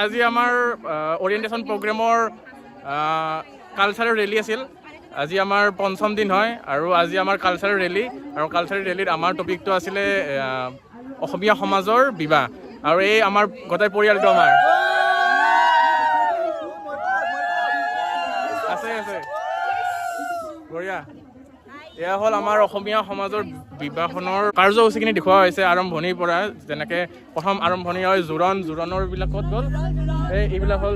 আজি আমাৰ অৰিয়েণ্টেশ্যন প্ৰগ্ৰেমৰ কালচাৰেল ৰেলী আছিল। আজি আমাৰ ৫ম দিন হয় আৰু আজি আমাৰ কালচাৰেল ৰেলী আৰু কালচাৰেল ৰেলীত আমাৰ টপিকটো আছিলে অসমীয়া সমাজৰ বিবাহ আৰু এই আমাৰ গোটেই পৰিয়ালটো আমাৰ আছে বঢ়িয়া। এয়া হ'ল আমাৰ অসমীয়া সমাজৰ বিবাহনৰ কাৰ্যসূচীখিনি দেখুওৱা হৈছে আৰম্ভণিৰ পৰা। যেনেকৈ প্ৰথম আৰম্ভণি হয় জোৰোণৰ বিলাক ক'ত গ'ল, এইবিলাক হ'ল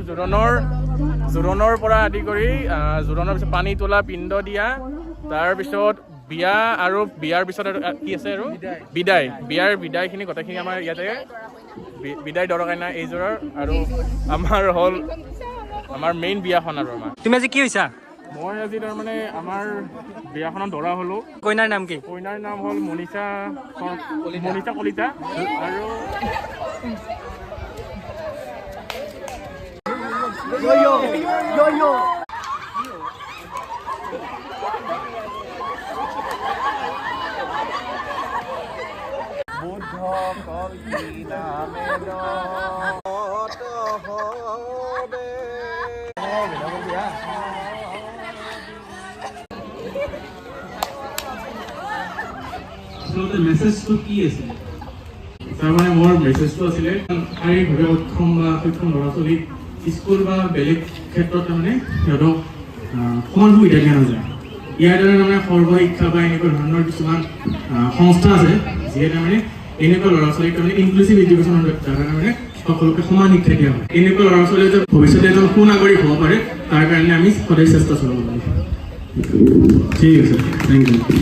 জোৰোণৰ পৰা আদি কৰি জোৰোণৰ পিছত পানী তোলা, পিণ্ড দিয়া, তাৰপিছত বিয়া আৰু বিয়াৰ পিছত কি আছে আৰু বিয়াৰ বিদায়খিনি গোটেইখিনি আমাৰ ইয়াতে বিদায় দৰকাৰ নাই এইযোৰৰ। আৰু আমাৰ হ'ল আমাৰ মেইন বিয়াখন আৰু আমাৰ। তুমি আজি কি হৈছা? মই আজি তাৰমানে আমাৰ বিয়াখনত দৰা হ'লো। কইনাৰ নাম কি? কইনাৰ নাম হ'ল মনীষা কলিতা আৰু মেছেজটো কি আছিলে? তাৰমানে মোৰ মেছেজটো আছিলে শাৰীৰিকভাৱে অক্ষম বা সক্ষম ল'ৰা ছোৱালীক স্কুল বা বেলেগ ক্ষেত্ৰত তাৰমানে সিহঁতক সমান সুবিধা দিয়া নাযায়। ইয়াৰ দ্বাৰা তাৰমানে সৰ্বশিক্ষা বা এনেকুৱা ধৰণৰ কিছুমান সংস্থা আছে যিয়ে তাৰমানে এনেকুৱা ল'ৰা ছোৱালীক তাৰমানে ইনক্লুচিভ এডুকেশ্যনৰ দ্বাৰা তাৰমানে সকলোকে সমান শিক্ষা দিয়া হয়। এনেকুৱা ল'ৰা ছোৱালীয়ে যে ভৱিষ্যতে এজন সুনাগৰিক হ'ব পাৰে তাৰ কাৰণে আমি সদায় চেষ্টা চলাব লাগে। ঠিক আছে, থেংক ইউ।